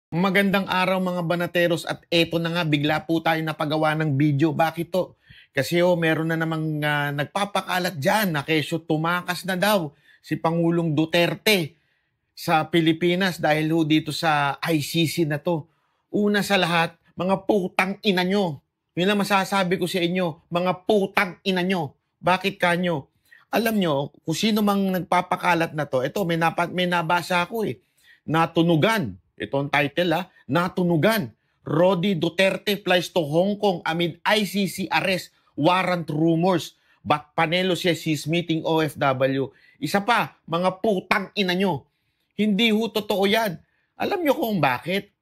Magandang araw mga banateros at eto na nga bigla po tayo napagawa ng video. Bakit to? Kasi meron na namang nagpapakalat dyan na kesyo tumakas na daw si Pangulong Duterte sa Pilipinas dahil dito sa ICC na to. Una sa lahat, mga putang ina nyo. Yun lang masasabi ko sa inyo, mga putang ina nyo. Bakit kanyo? Alam nyo, kung sino mang nagpapakalat na to, ito may nabasa ako Natunugan. Ito ang title Natunugan. Rodi Duterte flies to Hong Kong amid ICC arrest warrant rumors. But Panelo says he's meeting OFW. Isa pa, mga putang ina nyo. Hindi totoo yan. Alam nyo kung bakit?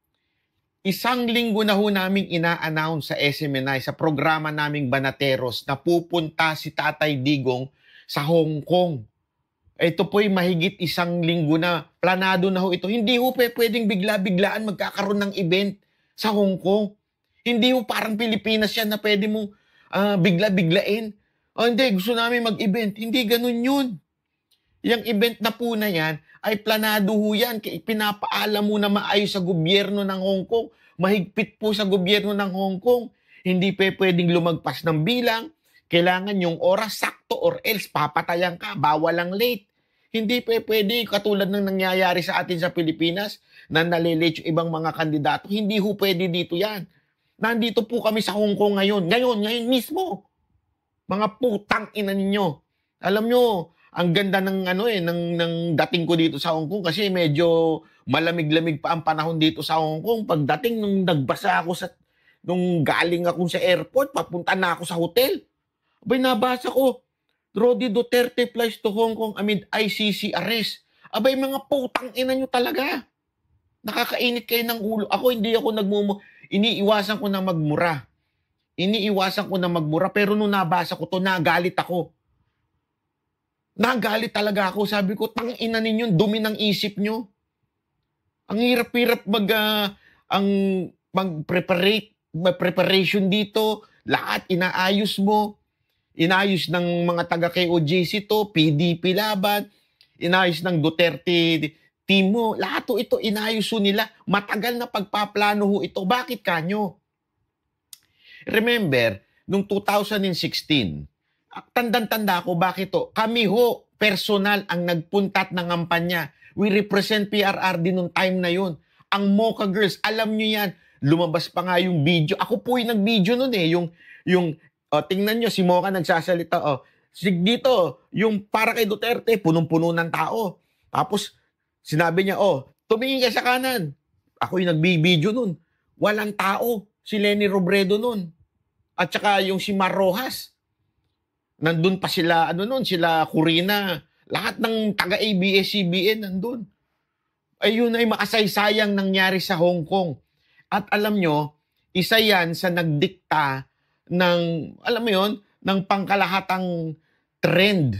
Isang linggo na naming ina-announce sa SMNI, sa programa naming Banateros, na pupunta si Tatay Digong sa Hong Kong. Ito po'y mahigit isang linggo na. Planado na ito. Hindi pwedeng bigla-biglaan magkakaroon ng event sa Hong Kong. Hindi parang Pilipinas yan na pwede mo bigla-biglain. Hindi, gusto namin mag-event. Hindi ganun yun. Yung event na po na yan, ay planado yan. Pinapaalam mo na maayos sa gobyerno ng Hong Kong. Mahigpit po sa gobyerno ng Hong Kong. Hindi pwedeng lumagpas ng bilang. Kailangan yung oras sakto or else papatayan ka, bawal ang late. Hindi pwede katulad ng nangyayari sa atin sa Pilipinas na nalilate yung ibang mga kandidato. Hindi pwede dito yan. Nandito po kami sa Hong Kong ngayon. Ngayon mismo. Mga putang ina ninyo. Alam nyo, ang ganda ng ng dating ko dito sa Hong Kong kasi medyo malamig-lamig pa ang panahon dito sa Hong Kong. Pagdating nung nagbasa ako nung galing ako sa airport, papunta na ako sa hotel. Abay, nabasa ko, Rodi Duterte flies to Hong Kong amid ICC arrest. Abay, mga putang ina nyo talaga. Nakakainit kayo ng ulo. Ako, hindi ako iniiwasan ko na magmura. Pero nung nabasa ko to, nagalit ako. Nagalit talaga ako. Sabi ko, tang ina ninyo, dumi ng isip nyo. Ang hirap-hirap mag-preparation dito. Lahat inaayos mo. Inayos ng mga taga kay OJC to, PDP laban, inayos ng Duterte team mo. Lahat ito inayos nila. Matagal na pagpaplano ito. Bakit kanyo? Remember, nung 2016, tandang-tanda ko bakit to. Kami personal ang nagpunta at nangampanya. We represent PRRD nung time na yun. Ang Mocha Girls, alam nyo yan. Lumabas pa nga yung video. Ako po yung nag-video nun yung tingnan nyo, si Mocha nagsasalita. Dito, yung para kay Duterte, punong-puno ng tao. Tapos, sinabi niya, tumingin ka sa kanan. Ako yung nag-video nun. Walang tao. Si Leni Robredo nun. At saka yung si Mar Rojas. Nandun pa sila, sila Corina. Lahat ng taga-ABS-CBN nandun. Ayun ay makasaysayang nangyari sa Hong Kong. At alam nyo, isa yan sa nagdikta ng, alam mo yon, ng pangkalahatang trend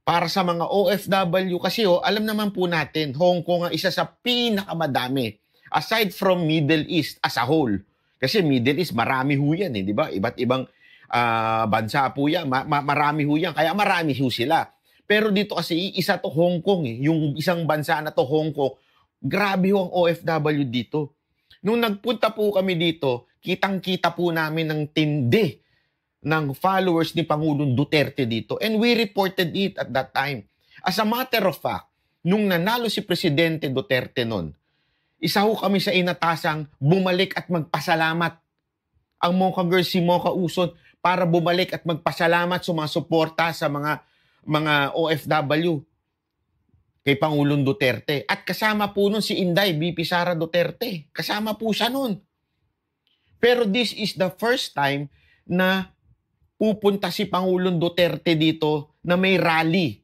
para sa mga OFW. Kasi alam naman po natin, Hong Kong ang isa sa pinakamadami. Aside from Middle East as a whole. Kasi Middle East, marami yan di ba? Iba't ibang bansa po yan. Marami yan. Kaya marami sila. Pero dito kasi, isa to Hong Kong Yung isang bansa na to Hong Kong, grabe ang OFW dito. Nung nagpunta po kami dito, kitang-kita po namin ng tindi ng followers ni Pangulong Duterte dito. And we reported it at that time. As a matter of fact, nung nanalo si Presidente Duterte nun, isa kami sa inatasang bumalik at magpasalamat. Ang Mocha Girls, si Mocha Uson, para bumalik at magpasalamat sa mga suporta sa mga OFW kay Pangulong Duterte. At kasama po nun si Inday, VP Sara Duterte. Kasama po siya nun. Pero this is the first time na pupunta si Pangulong Duterte dito na may rally.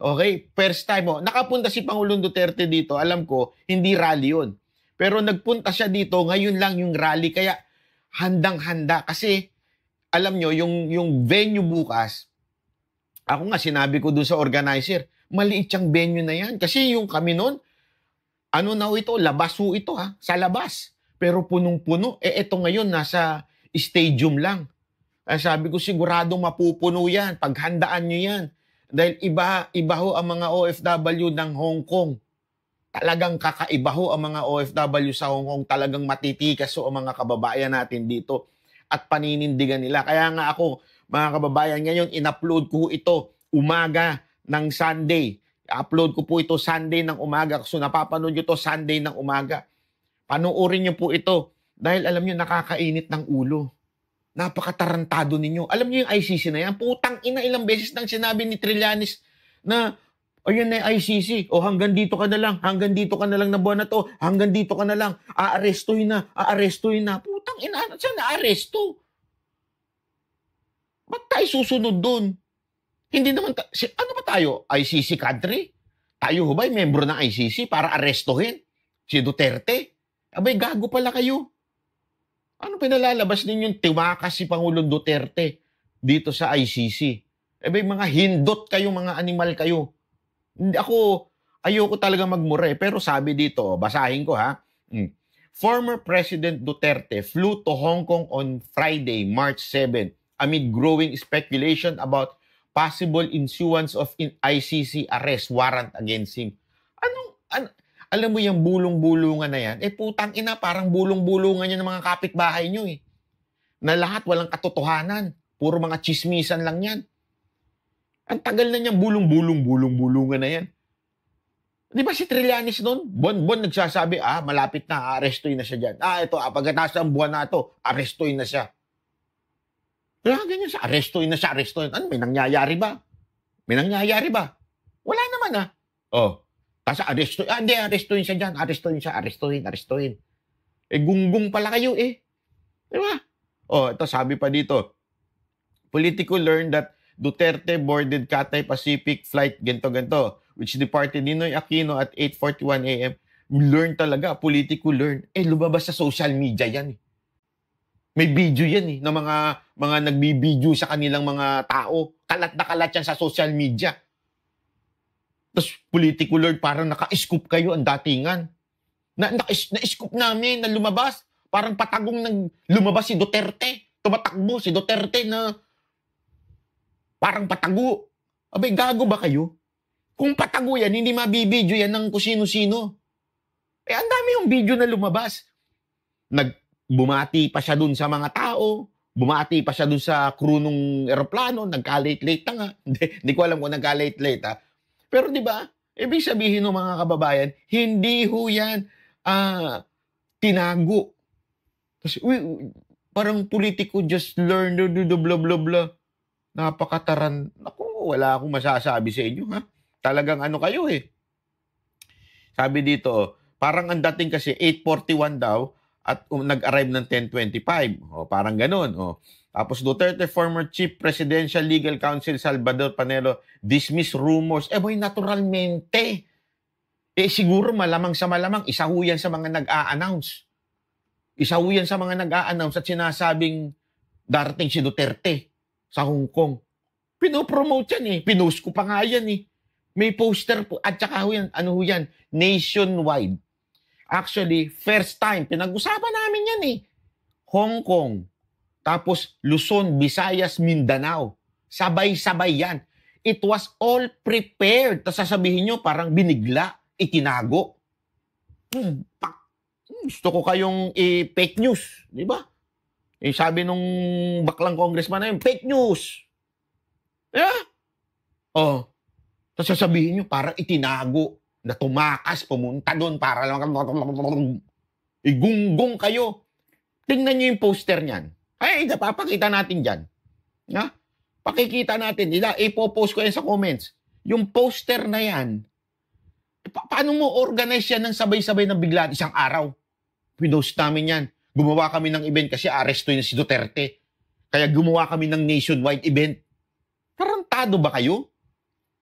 Okay? First time. Nakapunta si Pangulong Duterte dito, alam ko, hindi rally yun. Pero nagpunta siya dito, ngayon lang yung rally. Kaya handang-handa. Kasi, alam nyo, yung venue bukas, ako nga sinabi ko dun sa organizer, maliit yung venue na yan. Kasi yung kami nun, labas ito sa labas. Pero punong-puno. Ito ngayon, nasa stadium lang. Sabi ko, siguradong mapupuno yan. Paghandaan nyo yan. Dahil iba ang mga OFW ng Hong Kong. Talagang kakaiba ho ang mga OFW sa Hong Kong. Talagang matitikas ho ang mga kababayan natin dito at paninindigan nila. Kaya nga ako, mga kababayan, ngayon in-upload ko ito umaga ng Sunday. Upload ko po ito Sunday ng umaga. So napapanood nyo ito Sunday ng umaga. Panoorin nyo po ito. Dahil alam nyo, nakakainit ng ulo. Napakatarantado ninyo. Alam nyo yung ICC na yan? Putang ina, ilang beses nang sinabi ni Trillanes na ayun na yung ICC. O hanggang dito ka na lang. Hanggang dito ka na lang na buwan na to. Hanggang dito ka na lang. Aarestuhin na. Aarestuhin na. Putang ina, saan na-aresto? Ba't tayo susunod doon? Hindi naman, ano ba tayo? ICC country? Tayo ho ba'y membro ng ICC para arestuhin si Duterte? Abay, gago pala kayo. Ano pinalalabas ninyong tiwakas si Pangulong Duterte dito sa ICC? Abay, mga hindot kayo, mga animal kayo. Hindi ako, ayoko talaga magmure. Pero sabi dito, basahin ko ha. Former President Duterte flew to Hong Kong on Friday, March 7, amid growing speculation about possible issuance of ICC arrest warrant against him. Alam mo yung bulong-bulungan na yan? Putang ina, parang bulong-bulungan yan ng mga kapitbahay nyo eh. Na lahat walang katotohanan. Puro mga chismisan lang yan. Ang tagal na niyang bulong-bulungan na yan. Di ba si Trillanes noon? Buwan nagsasabi, malapit na, arestuin na siya dyan. Ito, pagkatapos ng buwan na ito, arestuin na siya. Kaya ganyan siya, arestuin na siya, arestuin. Ano, may nangyayari ba? May nangyayari ba? Wala naman Tapos arestuin siya dyan, arestuin. Gunggong pala kayo eh. Di ba? Ito sabi pa dito. Politico learned that Duterte boarded Cathay Pacific flight ganto, which departed Ninoy Aquino at 8:41 a.m. Learn talaga, Politico learn. Lumabas sa social media yan eh. May video yan eh, na mga nagbibideo sa kanilang mga tao. Kalat na kalat yan sa social media. Tapos Politico Lord, parang naka-scoop kayo ang datingan. Na-scoop namin na lumabas. Parang patagong lumabas si Duterte. Tumatakbo si Duterte na parang patago. Abay, gago ba kayo? Kung patago yan, hindi mabibidyo yan ng kusino-sino. Ang dami yung video na lumabas. Bumati pa siya dun sa mga tao. Bumati pa siya dun sa crew nung eroplano. Nagka-late-late na nga. Hindi ko alam kung nagka-late-late ha. Pero di ba, ibig sabihin ng mga kababayan, hindi ho yan tinago. Kasi, parang politiko just learn, blah, blah, blah. Napakataran. Ako, wala akong masasabi sa inyo, ha? Talagang ano kayo, eh. Sabi dito, parang ang dating kasi 8:41 daw at nag-arrive ng 10:25. Parang ganun, Tapos Duterte, former Chief Presidential Legal Counsel Salvador Panelo, dismiss rumors. Boy, naturalmente. Siguro malamang sa malamang, isa ho yan sa mga nag-a-announce. Isa ho yan sa mga nag-a-announce at sinasabing darating si Duterte sa Hong Kong. Pinopromote yan eh. Pinost ko pa nga yan eh. May poster po. At saka ho yan, ano ho yan? Nationwide. Actually, first time, pinag-usapan namin yan eh. Hong Kong. Tapos Luzon, Visayas, Mindanao. Sabay-sabay yan. It was all prepared. Tapos sasabihin nyo, parang binigla, itinago. Gusto ko kayong fake news. Di ba? Sabi nung baklang congressman na yun, fake news. Yeah? Tapos sasabihin nyo, parang itinago na tumakas, pumunta doon para lang igunggong kayo. Tingnan nyo yung poster niyan. Papakita natin dyan. Pakikita natin. Ipopost ko yan sa comments. Yung poster na yan, paano mo organize yan ng sabay-sabay na bigla isang araw? Pinost namin yan. Gumawa kami ng event kasi arestuin si Duterte. Kaya gumawa kami ng nationwide event. Tarantado ba kayo?